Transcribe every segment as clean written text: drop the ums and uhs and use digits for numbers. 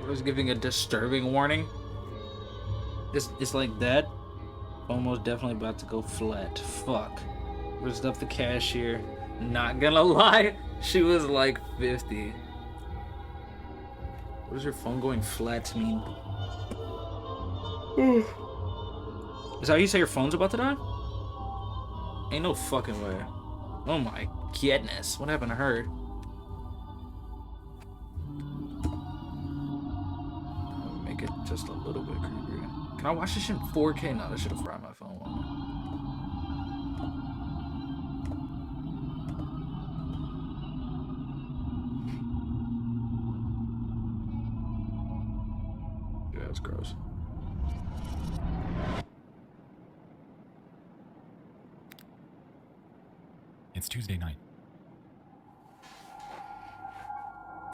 was giving a disturbing warning. It's like that. Almost definitely about to go flat. Fuck. Rizzed up the cashier. Not gonna lie, she was like 50. What does your phone going flat mean? Is that how you say your phone's about to die? Ain't no fucking way. Oh my goodness. What happened to her? Make it just a little bit creepier. Can I watch this shit in 4K? No, that should have fried my phone. Yeah, it's gross. It's Tuesday night.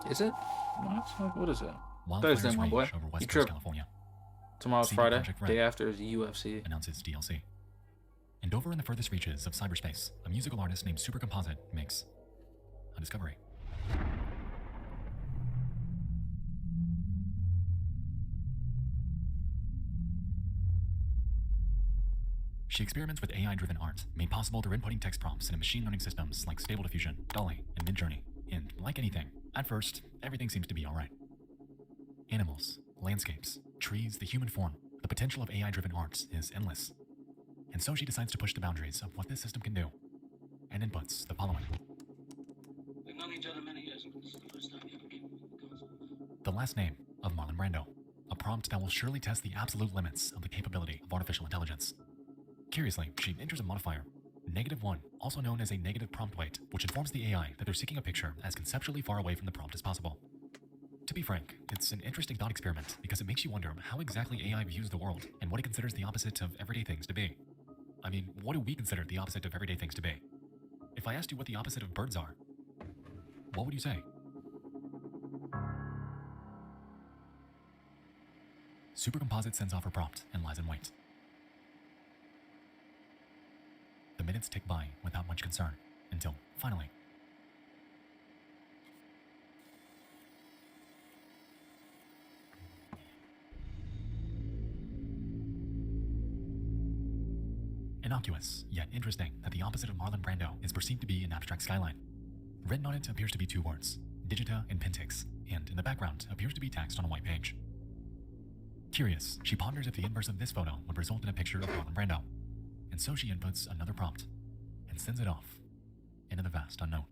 Is it? What is it? Wildfires Thursday, my rage boy. over You West Coast, trip. California. Tomorrow's CD Friday. Projekt Red Day after is UFC. announces DLC. And over in the furthest reaches of cyberspace, a musical artist named Super Composite makes a discovery. She experiments with AI-driven art, made possible through inputting text prompts into machine learning systems like Stable Diffusion, DALL-E, and Midjourney. And like anything, at first, everything seems to be alright. Animals, landscapes, trees, the human form, the potential of AI-driven art is endless. And so she decides to push the boundaries of what this system can do, and inputs the following. We've known each other many years, and this is the first time you ever gave me a console. The last name of Marlon Brando, a prompt that will surely test the absolute limits of the capability of artificial intelligence. Curiously, she enters a modifier, -1, also known as a negative prompt weight, which informs the AI that they're seeking a picture as conceptually far away from the prompt as possible. To be frank, it's an interesting thought experiment because it makes you wonder how exactly AI views the world and what it considers the opposite of everyday things to be. I mean, what do we consider the opposite of everyday things to be? If I asked you what the opposite of birds are, what would you say? Super Composite sends off her prompt and lies in wait. The minutes tick by without much concern, until, finally, innocuous, yet interesting that the opposite of Marlon Brando is perceived to be an abstract skyline. Written on it appears to be two words, Digita and Pintix, and in the background appears to be text on a white page. Curious, she ponders if the inverse of this photo would result in a picture of Marlon Brando, and so she inputs another prompt and sends it off into the vast unknown.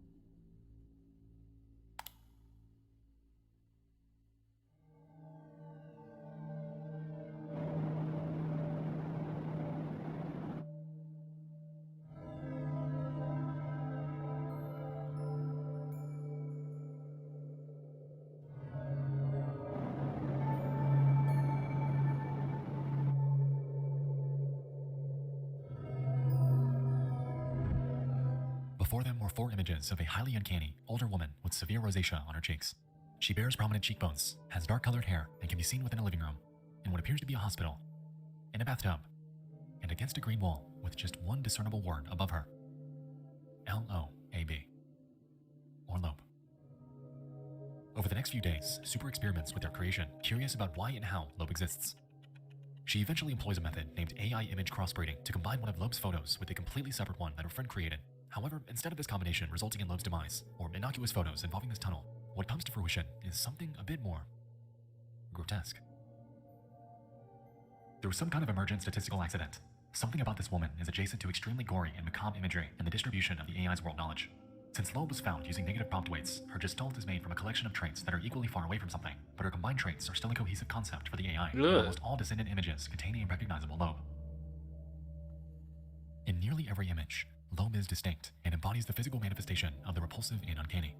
Before them were 4 images of a highly uncanny, older woman with severe rosacea on her cheeks. She bears prominent cheekbones, has dark-colored hair, and can be seen within a living room, in what appears to be a hospital, in a bathtub, and against a green wall with just one discernible word above her. L-O-A-B. Or lobe. Over the next few days, Super experiments with their creation, curious about why and how Loeb exists. She eventually employs a method named AI image crossbreeding to combine one of Loeb's photos with a completely separate one that her friend created. However, instead of this combination resulting in Loeb's demise, or innocuous photos involving this tunnel, what comes to fruition is something a bit more grotesque. There was some kind of emergent statistical accident. Something about this woman is adjacent to extremely gory and macabre imagery in the distribution of the AI's world knowledge. Since Loeb was found using negative prompt weights, her gestalt is made from a collection of traits that are equally far away from something, but her combined traits are still a cohesive concept for the AI, and almost all descendant images contain a recognizable Loeb. In nearly every image, Loeb is distinct and embodies the physical manifestation of the repulsive and uncanny.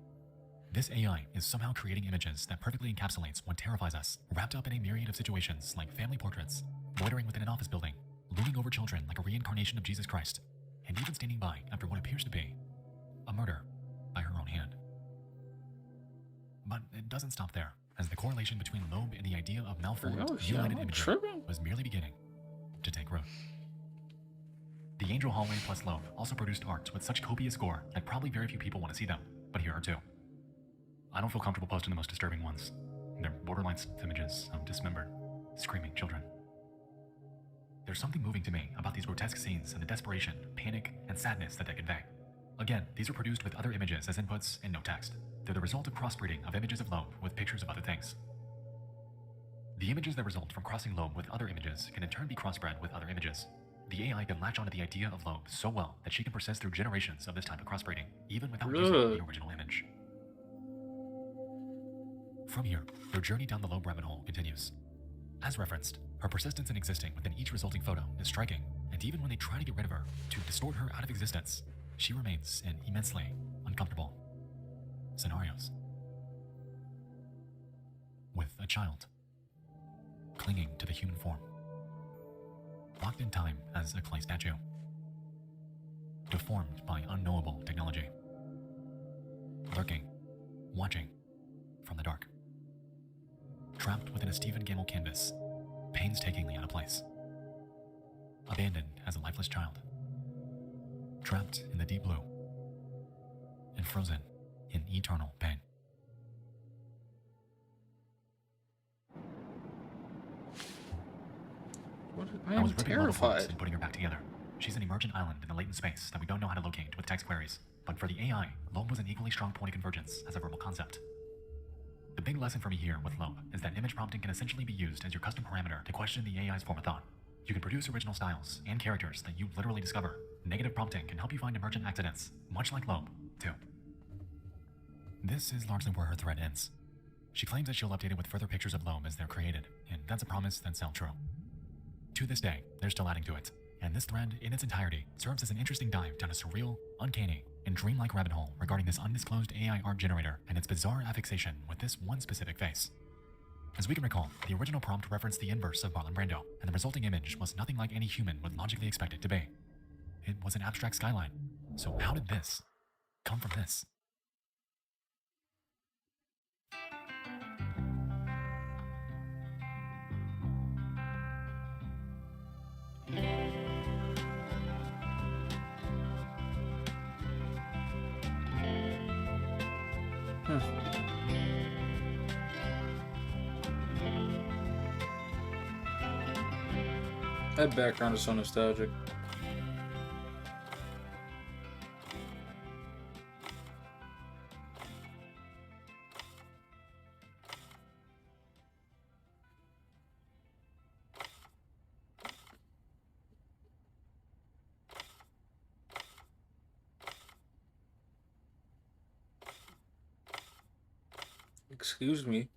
This AI is somehow creating images that perfectly encapsulates what terrifies us, wrapped up in a myriad of situations like family portraits, loitering within an office building, looming over children like a reincarnation of Jesus Christ, and even standing by after what appears to be a murder by her own hand. But it doesn't stop there, as the correlation between Loeb and the idea of malformed, mutilated imagery was merely beginning to take root. The Angel Hallway plus Loeb also produced art with such copious gore that probably very few people want to see them, but here are 2. I don't feel comfortable posting the most disturbing ones. They're borderline images of dismembered, screaming children. There's something moving to me about these grotesque scenes and the desperation, panic, and sadness that they convey. Again, these are produced with other images as inputs and no text. They're the result of crossbreeding of images of Loeb with pictures of other things. The images that result from crossing Loeb with other images can in turn be crossbred with other images. The AI can latch onto the idea of Loeb so well that she can persist through generations of this type of crossbreeding, even without using the original image. From here, their journey down the Loeb rabbit hole continues. As referenced, her persistence in existing within each resulting photo is striking, and even when they try to get rid of her, to distort her out of existence, she remains in immensely uncomfortable scenarios. With a child, clinging to the human form, locked in time as a clay statue, deformed by unknowable technology, lurking, watching from the dark, trapped within a Stephen Gamble canvas, painstakingly out of place, abandoned as a lifeless child, trapped in the deep blue, and frozen in eternal pain. I am was ripping Loeb apart terrified. and putting her back together. She's an emergent island in the latent space that we don't know how to locate with text queries. But for the AI, Loeb was an equally strong point of convergence as a verbal concept. The big lesson for me here with Loeb is that image prompting can essentially be used as your custom parameter to question the AI's form of thought. You can produce original styles and characters that you literally discover. Negative prompting can help you find emergent accidents, much like Loeb, too. This is largely where her thread ends. She claims that she'll update it with further pictures of Loeb as they're created, and that's a promise that's held true. To this day, they're still adding to it, and this thread, in its entirety, serves as an interesting dive down a surreal, uncanny, and dreamlike rabbit hole regarding this undisclosed AI art generator and its bizarre affixation with this one specific face. As we can recall, the original prompt referenced the inverse of Marlon Brando, and the resulting image was nothing like any human would logically expect it to be. It was an abstract skyline. So how did this come from this? That background is so nostalgic. Excuse me.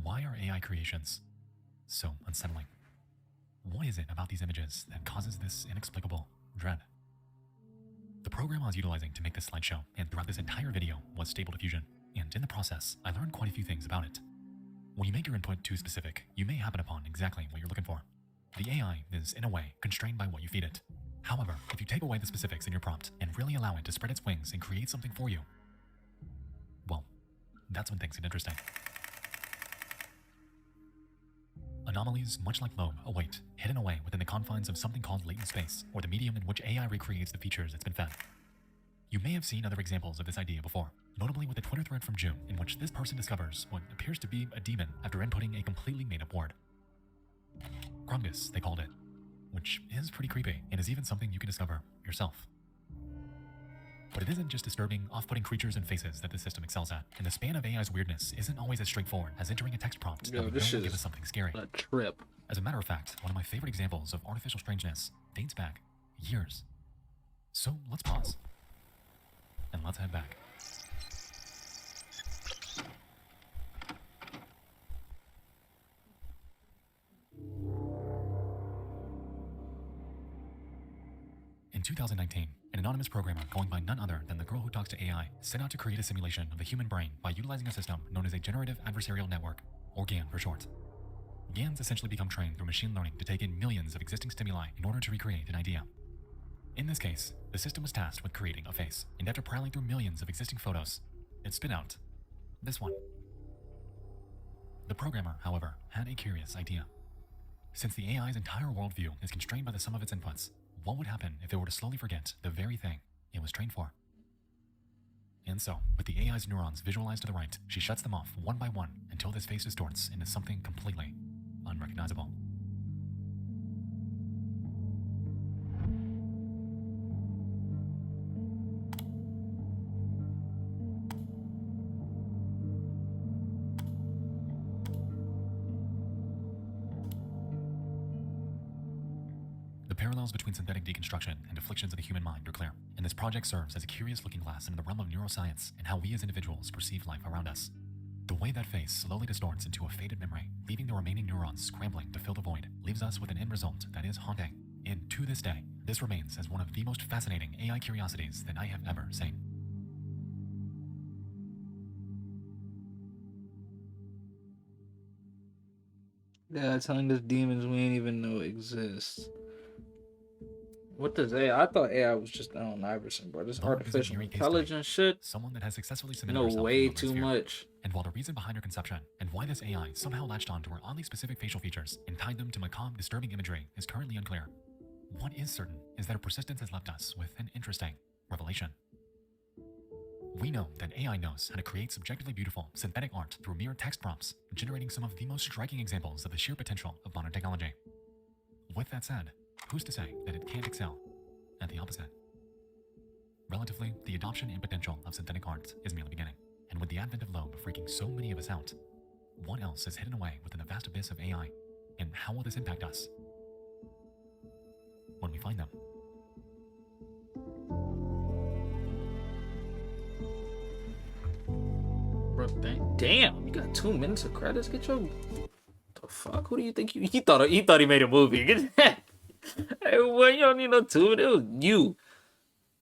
Why are AI creations so unsettling? What is it about these images that causes this inexplicable dread? The program I was utilizing to make this slideshow and throughout this entire video was Stable Diffusion, and in the process, I learned quite a few things about it. When you make your input too specific, you may happen upon exactly what you're looking for. The AI is, in a way, constrained by what you feed it. However, if you take away the specifics in your prompt and really allow it to spread its wings and create something for you, well, that's when things get interesting. Anomalies, much like Loeb, await, hidden away within the confines of something called latent space, or the medium in which AI recreates the features it's been fed. You may have seen other examples of this idea before, notably with a Twitter thread from June in which this person discovers what appears to be a demon after inputting a completely made-up word. Krungus, they called it, which is pretty creepy and is even something you can discover yourself. But it isn't just disturbing, off-putting creatures and faces that the system excels at, and the span of AI's weirdness isn't always as straightforward as entering a text prompt that would know give us something scary. A trip. As a matter of fact, one of my favorite examples of artificial strangeness dates back years. So let's pause, and let's head back. In 2019, an anonymous programmer going by none other than the girl who talks to AI set out to create a simulation of the human brain by utilizing a system known as a generative adversarial network, or GAN for short. GANs essentially become trained through machine learning to take in millions of existing stimuli in order to recreate an idea. In this case, the system was tasked with creating a face, and after prowling through millions of existing photos, it spit out this one. The programmer, however, had a curious idea. Since the AI's entire worldview is constrained by the sum of its inputs, what would happen if it were to slowly forget the very thing it was trained for? And so, with the AI's neurons visualized to the right, she shuts them off one by one until this face distorts into something completely unrecognizable. The parallels between synthetic deconstruction and afflictions of the human mind are clear, and this project serves as a curious looking glass into the realm of neuroscience and how we as individuals perceive life around us. The way that face slowly distorts into a faded memory, leaving the remaining neurons scrambling to fill the void, leaves us with an end result that is haunting. And to this day, this remains as one of the most fascinating AI curiosities that I have ever seen. Yeah, telling us demons we ain't even know exist. What does AI? I thought AI was just Allen Iverson, bro. This Laura is a artificial very case intelligence shit. Someone that has successfully submitted No, herself way to the too sphere. much. And while the reason behind her conception and why this AI somehow latched on to her oddly specific facial features and tied them to macabre, disturbing imagery is currently unclear, what is certain is that her persistence has left us with an interesting revelation. We know that AI knows how to create subjectively beautiful synthetic art through mere text prompts, generating some of the most striking examples of the sheer potential of modern technology. With that said, who's to say that it can't excel at the opposite? Relatively, the adoption and potential of synthetic art is merely beginning, and with the advent of Loeb freaking so many of us out, what else is hidden away within the vast abyss of AI, and how will this impact us when we find them? Bro, damn, you got 2 minutes of credits. Get your the fuck. Who do you think he thought he made a movie? Get that. Hey, well, you don't need no 2 minutes. It was you.